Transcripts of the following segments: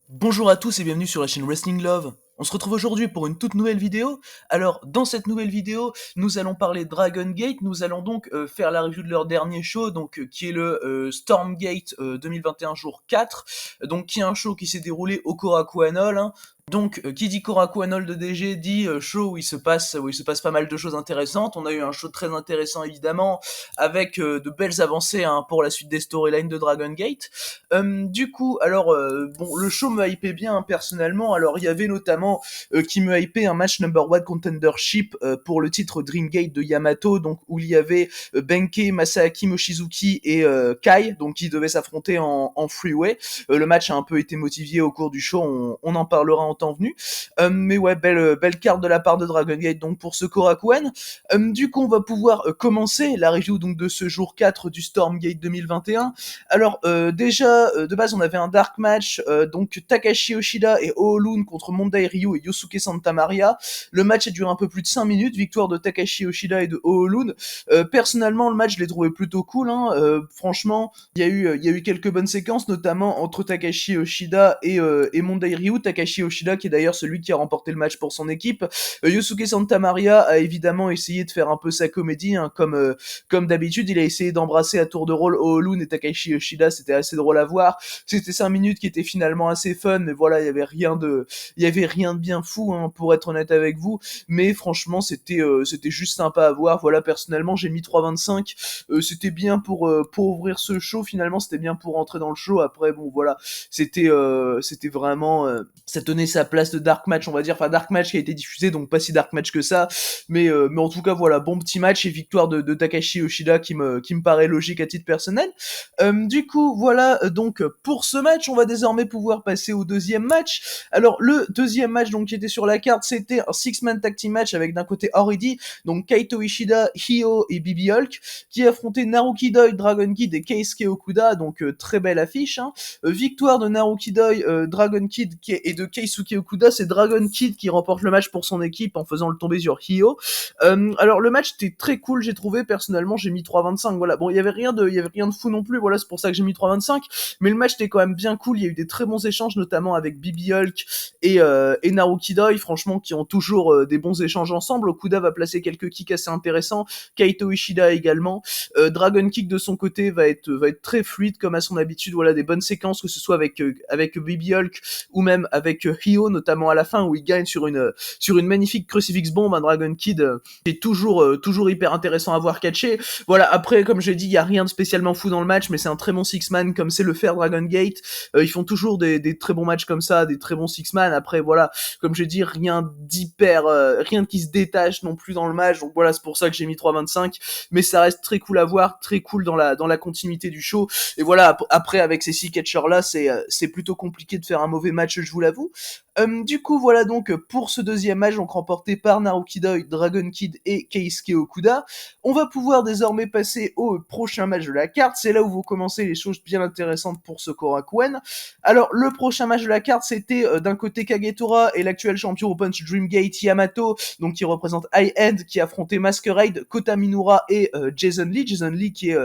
Bonjour à tous et bienvenue sur la chaîne Wrestling Love. On se retrouve aujourd'hui pour une toute nouvelle vidéo. Alors, dans cette nouvelle vidéo, nous allons parler de Dragon Gate. Nous allons donc faire la review de leur dernier show, donc qui est le Stormgate 2021 jour 4. Donc, qui est un show qui s'est déroulé au Korakuen Hall, hein. Donc, qui dit Korakuen Hall de DG dit show où il se passe pas mal de choses intéressantes. On a eu un show très intéressant évidemment, avec de belles avancées hein, pour la suite des storylines de Dragon Gate. Du coup, alors bon, le show me hypait bien hein, personnellement. Alors il y avait notamment qui me hypait un match number one contendership pour le titre Dreamgate de Yamato, donc où il y avait Benkei, Masaaki Mochizuki et Kai, donc qui devaient s'affronter en freeway. Le match a un peu été motivé au cours du show, on en parlera en temps venu. Mais ouais, belle carte de la part de Dragon Gate donc pour ce Korakuen. Du coup, on va pouvoir commencer la review donc de ce jour 4 du Stormgate 2021. Alors déjà de base on avait un dark match donc Takashi Yoshida et Oolun contre Mondai Ryu et Yosuke Santamaria. Le match a duré un peu plus de 5 minutes, victoire de Takashi Yoshida et de Oolun. Personnellement le match je l'ai trouvé plutôt cool hein. Franchement il y a eu quelques bonnes séquences notamment entre Takashi Yoshida et Mondai Ryu. Takashi Yoshida qui est d'ailleurs celui qui a remporté le match pour son équipe. Yosuke Santamaria a évidemment essayé de faire un peu sa comédie hein, comme d'habitude. Il a essayé d'embrasser à tour de rôle Oolun et Takashi Yoshida, c'était assez drôle à voir. C'était 5 minutes qui étaient finalement assez fun, mais voilà, il y avait rien de bien fou, hein, pour être honnête avec vous. Mais franchement, c'était juste sympa à voir. Voilà, personnellement, j'ai mis 3,25. C'était bien pour ouvrir ce show. Finalement, c'était bien pour rentrer dans le show. Après, bon, voilà, c'était vraiment, ça tenait sa place de dark match, on va dire. Enfin, dark match qui a été diffusé, donc pas si dark match que ça. Mais en tout cas, voilà, bon petit match et victoire de Takashi Yoshida qui me paraît logique à titre personnel. Du coup, voilà, donc pour ce match, on va désormais pouvoir passer au deuxième match. Alors, le deuxième match donc qui était sur la carte, c'était un six-man tag team match avec d'un côté Oridi, donc Kaito Ishida, Hio et Bibi Hulk, qui affrontaient Naruki Doi, Dragon Kid et Keisuke Okuda, donc très belle affiche. Hein. Victoire de Naruki Doi, Dragon Kid et de Keisuke Okuda, c'est Dragon Kid qui remporte le match pour son équipe en faisant le tomber sur Hio. Alors le match était très cool, j'ai trouvé personnellement, j'ai mis 3,25. Voilà, bon, il y avait rien de fou non plus. Voilà, c'est pour ça que j'ai mis 3,25. Mais le match était quand même bien cool. Il y a eu des très bons échanges, notamment avec Bibi Hulk et Naruki Doi, franchement, qui ont toujours des bons échanges ensemble. Okuda va placer quelques kicks assez intéressants. Kaito Ishida également. Dragon Kick de son côté va être très fluide comme à son habitude. Voilà, des bonnes séquences, que ce soit avec Bibi Hulk ou même avec Hio, notamment à la fin où il gagne sur une magnifique crucifix bomb. Un Dragon Kid qui est toujours hyper intéressant à voir catcher. Voilà, après, comme j'ai dit, il y a rien de spécialement fou dans le match, mais c'est un très bon six-man, comme c'est le faire Dragon Gate. Ils font toujours des très bons matchs comme ça, des très bons six-man. Après, voilà, comme j'ai dit, rien d'hyper, rien qui se détache non plus dans le match. Donc voilà, c'est pour ça que j'ai mis 3,25. Mais ça reste très cool à voir, très cool dans la continuité du show. Et voilà, après, avec ces six catcheurs-là, c'est plutôt compliqué de faire un mauvais match, je vous l'avoue. Du coup, voilà donc pour ce deuxième match, donc remporté par Naruki Doi, Dragon Kid et Keisuke Okuda. On va pouvoir désormais passer au prochain match de la carte. C'est là où vont commencer les choses bien intéressantes pour ce Korakuen. Alors, le prochain match de la carte, c'était d'un côté Kagetora et l'actuel champion Open Dreamgate Yamato, donc qui représente High End, qui affrontait Masquerade, Kota Minura et Jason Lee. Jason Lee qui est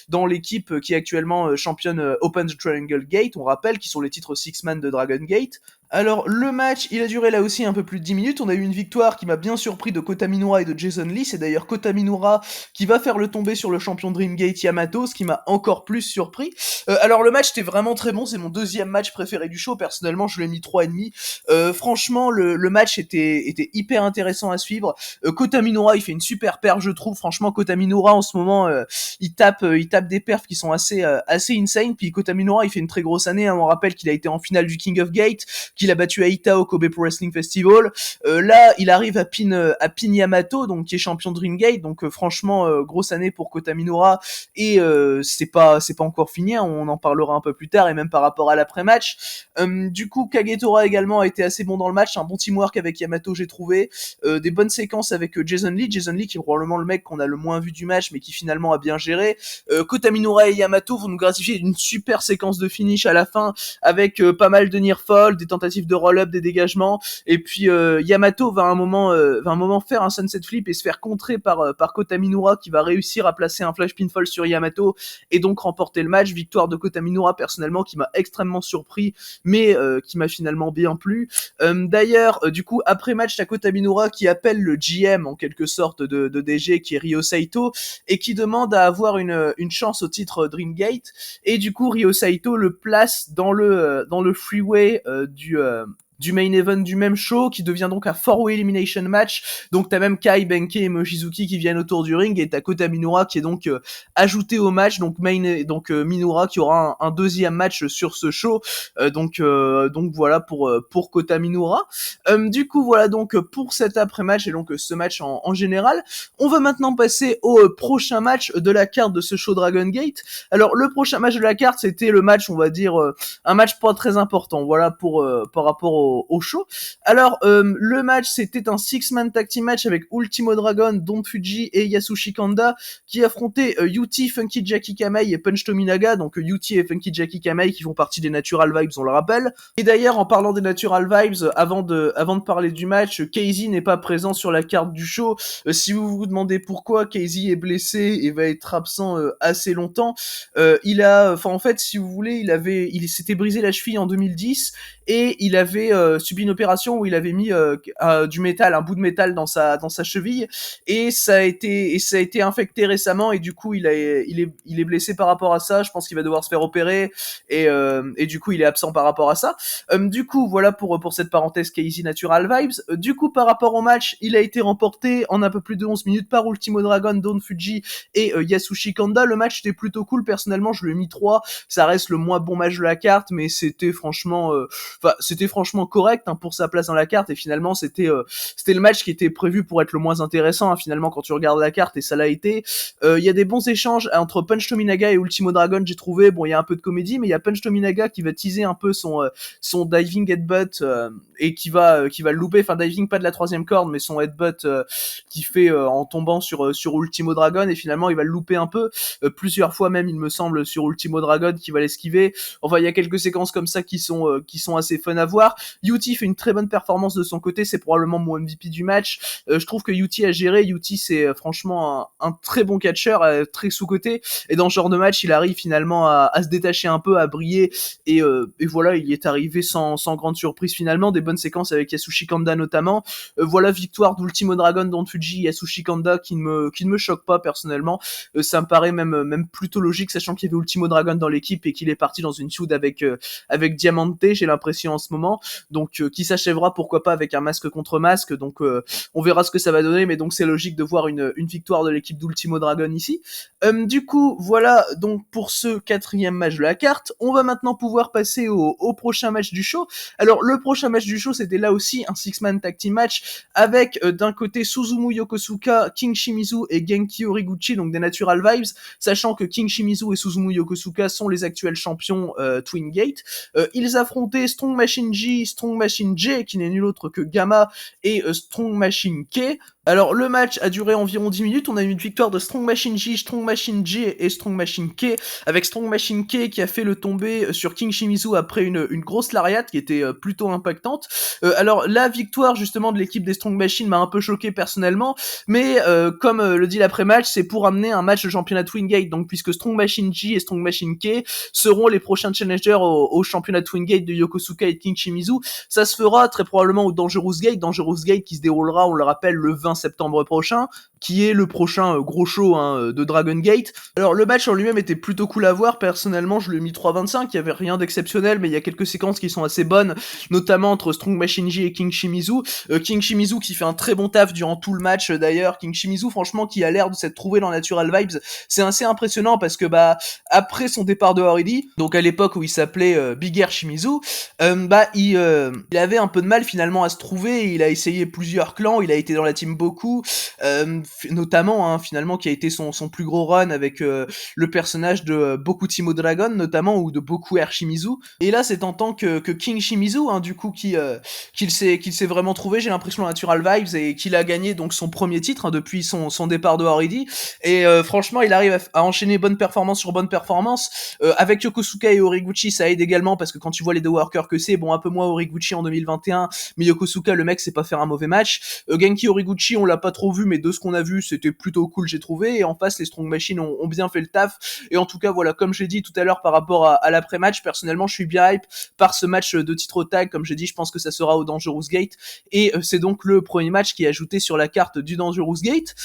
dans l'équipe qui est actuellement championne Open Triangle Gate, on rappelle, qui sont les titres Six-Man de Dragon Gate. Alors, le match, il a duré là aussi un peu plus de 10 minutes. On a eu une victoire qui m'a bien surpris de Kota Minura et de Jason Lee. C'est d'ailleurs Kota Minura qui va faire le tomber sur le champion Dreamgate Yamato, ce qui m'a encore plus surpris. Alors, le match était vraiment très bon. C'est mon deuxième match préféré du show. Personnellement, je l'ai mis 3,5. Franchement, le match était hyper intéressant à suivre. Kota Minura, il fait une super perf, je trouve. Franchement, Kota Minura, en ce moment, il tape des perfs qui sont assez insane. Puis Kota Minura, il fait une très grosse année. Hein. On rappelle qu'il a été en finale du King of Gate, qu'il a battu Aita au Kobe Pro Wrestling Festival. Là, il arrive à pin Yamato, donc qui est champion Dreamgate. Donc franchement, grosse année pour Kota Minura. Et c'est pas encore fini. Hein, on en parlera un peu plus tard et même par rapport à l'après-match. Du coup, Kagetora également a été assez bon dans le match. Un bon teamwork avec Yamato, j'ai trouvé. Des bonnes séquences avec Jason Lee. Jason Lee qui est probablement le mec qu'on a le moins vu du match, mais qui finalement a bien géré. Kota Minura et Yamato vont nous gratifier d'une super séquence de finish à la fin avec pas mal de near fall, des tentatives de roll-up up des dégagements, et puis Yamato va à un moment faire un sunset flip et se faire contrer par Kota Minoura, qui va réussir à placer un flash pinfall sur Yamato et donc remporter le match. Victoire de Kota Minoura personnellement qui m'a extrêmement surpris, mais qui m'a finalement bien plu. D'ailleurs, du coup, après match, t'as Kota Minoura qui appelle le GM en quelque sorte de DG, qui est Ryo Saito, et qui demande à avoir une chance au titre Dreamgate. Et du coup, Ryo Saito le place dans le freeway du main event du même show, qui devient donc un 4-way elimination match. Donc t'as même Kai, Benkei et Mochizuki qui viennent autour du ring, et t'as Kota Minoura qui est donc ajouté au match, donc Minoura qui aura un deuxième match sur ce show. Donc voilà pour Kota Minoura. Du coup voilà donc pour cet après-match, et donc ce match en général. On va maintenant passer au prochain match de la carte de ce show Dragon Gate. Alors le prochain match de la carte, c'était le match, on va dire, un match pas très important, voilà, par rapport au show. Alors le match, c'était un 6-man tag team match avec Ultimo Dragon, Don Fuji et Yasushi Kanda, qui affrontaient Yuti, Funky Jackie Kamei et Punch Tominaga. Donc Yuti et Funky Jackie Kamei qui font partie des Natural Vibes, on le rappelle. Et d'ailleurs, en parlant des Natural Vibes, avant de parler du match, Casey n'est pas présent sur la carte du show. Si vous vous demandez pourquoi, Casey est blessé et va être absent assez longtemps. En fait, si vous voulez, il s'était brisé la cheville en 2010, et il avait subi une opération où il avait mis du métal, un bout de métal dans sa cheville, et ça a été infecté récemment, et du coup il est blessé par rapport à ça. Je pense qu'il va devoir se faire opérer, et du coup il est absent par rapport à ça. Du coup voilà pour cette parenthèse Casey Natural Vibes. Du coup, par rapport au match, il a été remporté en un peu plus de 11 minutes par Ultimo Dragon, Don Fuji et Yasushi Kanda. Le match était plutôt cool, personnellement je lui ai mis 3. Ça reste le moins bon match de la carte, mais c'était franchement correct pour sa place dans la carte, et finalement c'était le match qui était prévu pour être le moins intéressant, finalement, quand tu regardes la carte, et ça l'a été. Il y a des bons échanges entre Punch Tominaga et Ultimo Dragon, j'ai trouvé. Bon, il y a un peu de comédie, mais il y a Punch Tominaga qui va teaser un peu son diving headbutt, et qui va le louper, enfin diving pas de la troisième corde, mais son headbutt qui fait en tombant sur Ultimo Dragon, et finalement il va le louper un peu, plusieurs fois même, il me semble, sur Ultimo Dragon, qui va l'esquiver. Enfin, il y a quelques séquences comme ça qui sont assez fun à voir. Yuti fait une très bonne performance de son côté, c'est probablement mon MVP du match. Je trouve que Yuti a géré. Yuti, c'est franchement un très bon catcheur, très sous-coté, et dans ce genre de match il arrive finalement à se détacher un peu, à briller, et voilà, il y est arrivé sans grande surprise finalement. Des bonnes séquences avec Yasushi Kanda notamment. Voilà, victoire d'Ultimo Dragon, Don Fuji, Yasushi Kanda, qui ne me choque pas personnellement. Ça me paraît même plutôt logique, sachant qu'il y avait Ultimo Dragon dans l'équipe et qu'il est parti dans une feud avec Diamante, j'ai l'impression en ce moment. Donc qui s'achèvera pourquoi pas avec un masque contre masque. Donc on verra ce que ça va donner, mais donc c'est logique de voir une victoire de l'équipe d'Ultimo Dragon ici. Du coup voilà donc pour ce 4e match de la carte. On va maintenant pouvoir passer au prochain match du show. Alors le prochain match du show, c'était là aussi un 6-man tag team match avec d'un côté Suzumu Yokosuka, King Shimizu et Genki Horiguchi, donc des Natural Vibes, sachant que King Shimizu et Suzumu Yokosuka sont les actuels champions Twin Gate. Ils affrontaient Strong Machine J, Strong Machine J, qui n'est nul autre que Gamma, et Strong Machine K. Alors le match a duré environ 10 minutes, on a eu une victoire de Strong Machine J, Strong Machine J et Strong Machine K, avec Strong Machine K qui a fait le tomber sur King Shimizu après une grosse lariat qui était plutôt impactante. Alors la victoire justement de l'équipe des Strong Machine m'a un peu choqué personnellement, mais comme le dit l'après-match, c'est pour amener un match de championnat Twin Gate, donc puisque Strong Machine J et Strong Machine K seront les prochains challengers au championnat Twin Gate de Yokosuka et King Shimizu. Ça se fera très probablement au Dangerous Gate qui se déroulera, on le rappelle, le 20 septembre prochain, qui est le prochain gros show de Dragon Gate. Alors le match en lui-même était plutôt cool à voir, personnellement je lui ai mis 3.25, il y avait rien d'exceptionnel, mais il y a quelques séquences qui sont assez bonnes, notamment entre Strong Machine J et King Shimizu. King Shimizu qui fait un très bon taf durant tout le match d'ailleurs. King Shimizu franchement qui a l'air de s'être trouvé dans Natural Vibes, c'est assez impressionnant parce que après son départ de Hardy, donc à l'époque où il s'appelait Big Air Shimizu, il avait un peu de mal finalement à se trouver, il a essayé plusieurs clans, il a été dans la team Boku, notamment hein, finalement qui a été son plus gros run avec le personnage de Boku Timo Dragon notamment ou de Boku Air Shimizu. Et là c'est en tant que King Shimizu hein, du coup qu'il s'est vraiment trouvé, j'ai l'impression, Natural Vibes, et qu'il a gagné donc son premier titre hein, depuis son départ de Horidi. Et franchement il arrive à enchaîner bonne performance sur bonne performance. Avec Yokosuka et Horiguchi ça aide également parce que quand tu vois les deux workers que c'est, bon un peu moins Horiguchi en 2021, mais Yokosuka le mec c'est pas faire un mauvais match. Genki Horiguchi on l'a pas trop vu, mais de ce qu'on a vu c'était plutôt cool j'ai trouvé, et en face les Strong Machines ont bien fait le taf. Et en tout cas voilà, comme j'ai dit tout à l'heure par rapport à l'après-match, personnellement je suis bien hype par ce match de titre au tag. Comme j'ai dit, je pense que ça sera au Dangerous Gate, et c'est donc le premier match qui est ajouté sur la carte du Dangerous Gate.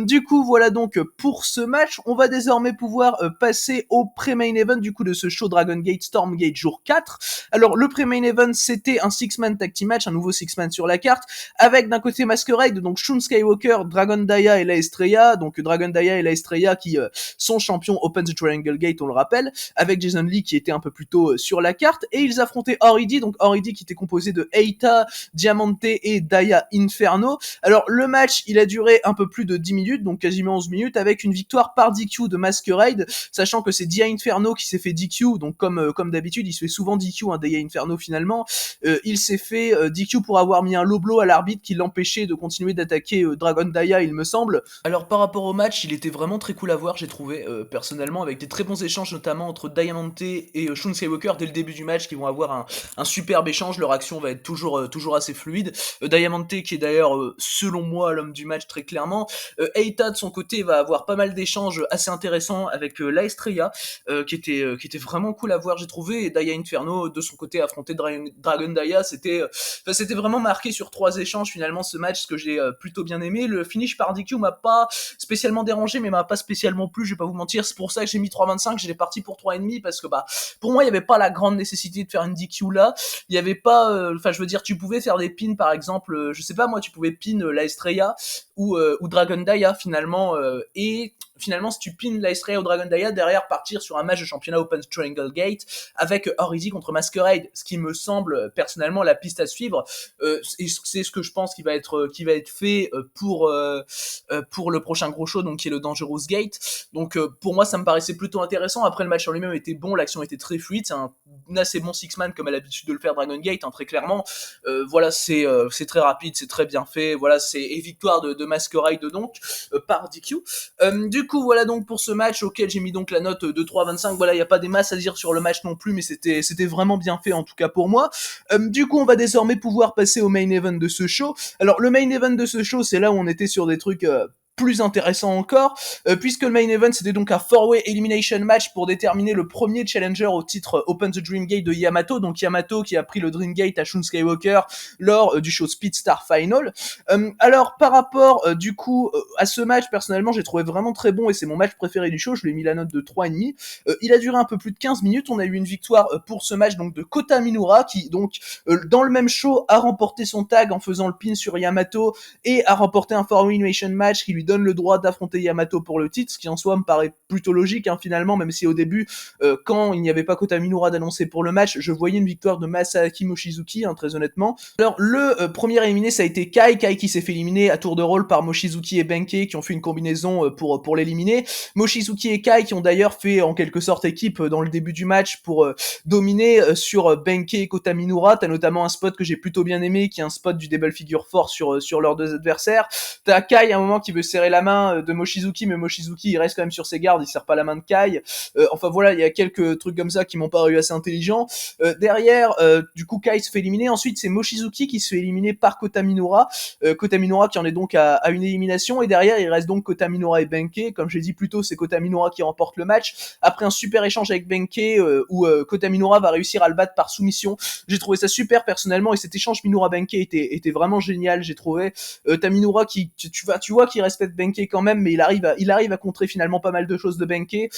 Du coup voilà donc pour ce match, on va désormais pouvoir passer au pré-main event du coup de ce show Dragon Gate Stormgate jour 4. Alors le pré-main event c'était un 6-man tag team match, un nouveau 6-man sur la carte, avec d'un côté Masquerade, donc Shun Skywalker, Dragon Daya et La Estrella, donc Dragon Daya et La Estrella qui sont champions Open the Triangle Gate on le rappelle, avec Jason Lee qui était un peu plus tôt sur la carte, et ils affrontaient Horidi, donc Horidi qui était composé de Eita, Diamante et Daya Inferno. Alors le match il a duré un peu plus de 10 minutes, donc quasiment 11 minutes, avec une victoire par DQ de Masquerade, sachant que c'est Daya Inferno qui s'est fait DQ, donc comme d'habitude il se fait souvent DQ hein, Daya Inferno finalement. Il s'est fait DQ pour avoir mis un low blow à l'arbitre qui l'empêchait de continuer d'attaquer Dragon Daya il me semble. Alors par rapport au match il était vraiment très cool à voir j'ai trouvé personnellement, avec des très bons échanges notamment entre Diamante et Shun Skywalker dès le début du match, qui vont avoir un superbe échange, leur action va être toujours assez fluide. Diamante qui est d'ailleurs selon moi l'homme du match très clairement. Eita de son côté va avoir pas mal d'échanges assez intéressants avec La Estrella qui était vraiment cool à voir j'ai trouvé, et Daya Inferno de son côté affronter Dragon Daya, c'était vraiment marqué sur 3 échanges finalement ce match, ce que j'ai plutôt bien aimé. Le finish par DQ m'a pas spécialement dérangé mais m'a pas spécialement plu, je vais pas vous mentir, c'est pour ça que j'ai mis 3.25, j'étais parti pour 3.5 parce que pour moi il y avait pas la grande nécessité de faire une DQ là, il y avait pas je veux dire tu pouvais faire des pins par exemple, je sais pas moi, tu pouvais pin La Estrella ou Dragon Daya finalement, et finalement si tu pins La Estrella ou Dragon Daya, derrière partir sur un match de championnat Open Triangle Gate avec Horidi contre Masquerade, ce qui me semble personnellement la piste à suivre. C'est ce que je pense qui va être fait pour le prochain gros show, donc qui est le Dangerous Gate. Donc pour moi ça me paraissait plutôt intéressant. Après le match en lui-même était bon, l'action était très fluide, c'est un assez bon six-man comme a l'habitude de le faire Dragon Gate hein, très clairement. Voilà, c'est très rapide, c'est très bien fait, voilà, c'est et victoire de Masquerade donc par DQ. Du coup voilà donc pour ce match auquel j'ai mis donc la note de 3.25. Voilà, il y a pas des masses à dire sur le match non plus, mais c'était vraiment bien fait en tout cas pour moi. Du coup on va désormais pouvoir passer au main event de ce show. Alors le main event de ce show, c'est là où on était sur des trucs plus intéressant encore, puisque le main event c'était donc un 4-way elimination match pour déterminer le premier challenger au titre Open the Dream Gate de Yamato, donc Yamato qui a pris le Dream Gate à Shun Skywalker lors du show Speed Star Final. Alors par rapport du coup à ce match, personnellement j'ai trouvé vraiment très bon et c'est mon match préféré du show, je lui ai mis la note de 3,5. Il a duré un peu plus de 15 minutes, on a eu une victoire pour ce match donc de Kota Minura qui donc dans le même show a remporté son tag en faisant le pin sur Yamato et a remporté un 4-way elimination match qui lui donne le droit d'affronter Yamato pour le titre, ce qui en soi me paraît plutôt logique hein, finalement, même si au début quand il n'y avait pas Kota Minura d'annoncer pour le match, je voyais une victoire de Masaaki Mochizuki hein, très honnêtement. Alors le premier éliminé ça a été Kai qui s'est fait éliminer à tour de rôle par Mochizuki et Benkei qui ont fait une combinaison pour l'éliminer. Mochizuki et Kai qui ont d'ailleurs fait en quelque sorte équipe dans le début du match pour dominer sur Benkei et Kota Minura. T'as notamment un spot que j'ai plutôt bien aimé qui est un spot du Double Figure 4 sur leurs deux adversaires. T'as Kai à un moment qui veut serrer la main de Mochizuki, mais Mochizuki il reste quand même sur ses gardes, il serre pas la main de Kai. Enfin voilà, il y a quelques trucs comme ça qui m'ont paru assez intelligents. Derrière, du coup Kai se fait éliminer, ensuite c'est Mochizuki qui se fait éliminer par Kota Minura. Kota Minura qui en est donc à une élimination, et derrière il reste donc Kota Minura et Benkei. Comme j'ai dit plus tôt, c'est Kota Minura qui remporte le match après un super échange avec Benkei où Kota Minura va réussir à le battre par soumission. J'ai trouvé ça super personnellement, et cet échange Minura-Benkei était vraiment génial, j'ai trouvé. T'as Minura qui tu vois qu'il respecte Benkei quand même, mais il arrive à contrer finalement pas mal de choses de Benkei.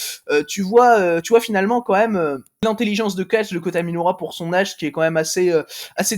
Tu vois finalement quand même l'intelligence de catch de Kota Minoura pour son âge qui est quand même assez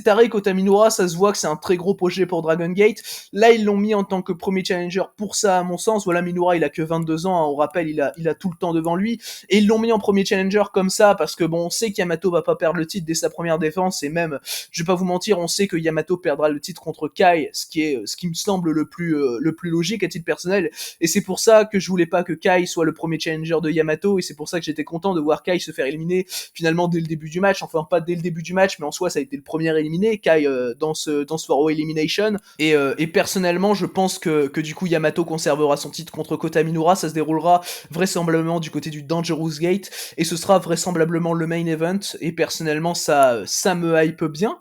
taré. Kota Minoura, ça se voit que c'est un très gros projet pour Dragon Gate. Là, ils l'ont mis en tant que premier challenger pour ça, à mon sens. Voilà, Minoura, il a que 22 ans, hein, on rappelle, il a tout le temps devant lui. Et ils l'ont mis en premier challenger comme ça, parce que bon, on sait qu'Yamato va pas perdre le titre dès sa première défense, et même, je vais pas vous mentir, on sait que Yamato perdra le titre contre Kai, ce qui me semble le plus logique à titre personnel. Et c'est pour ça que je voulais pas que Kai soit le premier challenger de Yamato, et c'est pour ça que j'étais content de voir Kai se faire éliminer finalement dès le début du match, enfin pas dès le début du match, mais en soi ça a été le premier éliminé, Kai, dans ce 4-way elimination, et personnellement je pense que du coup Yamato conservera son titre contre Kota Minoura, ça se déroulera vraisemblablement du côté du Dangerous Gate, et ce sera vraisemblablement le main event, et personnellement ça me hype bien.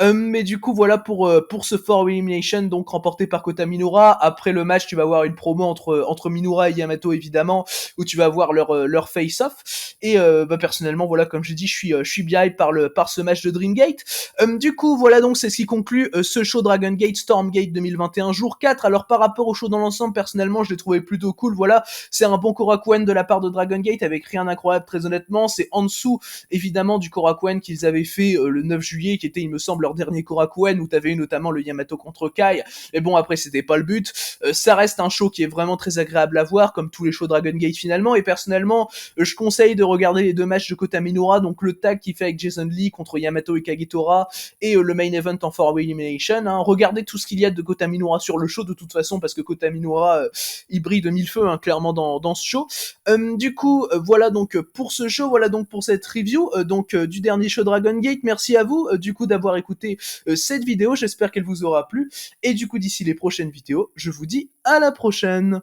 Mais du coup voilà pour ce 4-way elimination, donc remporté par Kota Minoura. Après le match tu vas avoir une promo entre Minoura et Yamato évidemment, où tu vas voir leur face-off, et bah personnellement voilà, comme j'ai dit, je suis bien hype par ce match de Dreamgate. Du coup voilà, donc c'est ce qui conclut ce show Dragon Gate Stormgate 2021 jour 4. Alors par rapport au show dans l'ensemble, personnellement je l'ai trouvé plutôt cool. Voilà, c'est un bon Korakuen de la part de Dragon Gate avec rien d'incroyable, très honnêtement. C'est en dessous évidemment du Korakuen qu'ils avaient fait le 9 juillet, qui était il me semble leur dernier Korakuen, où t'avais eu notamment le Yamato contre Kai. Mais bon, après c'était pas le but. Ça reste un show qui est vraiment très agréable à voir, comme tous les shows Dragon Gate finalement, et personnellement je conseille de regarder les deux matchs de Kota Minoura, donc le tag qu'il fait avec Jason Lee contre Yamato et Kagetora, et le main event en 4-way elimination. Hein. Regardez tout ce qu'il y a de Kota Minoura sur le show de toute façon, parce que Kota Minoura il brille de mille feux, hein, clairement dans ce show. Du coup voilà donc pour ce show, voilà donc pour cette review du dernier show Dragon Gate. Merci à vous du coup d'avoir écouté cette vidéo, j'espère qu'elle vous aura plu, et du coup d'ici les prochaines vidéos je vous dis à la prochaine.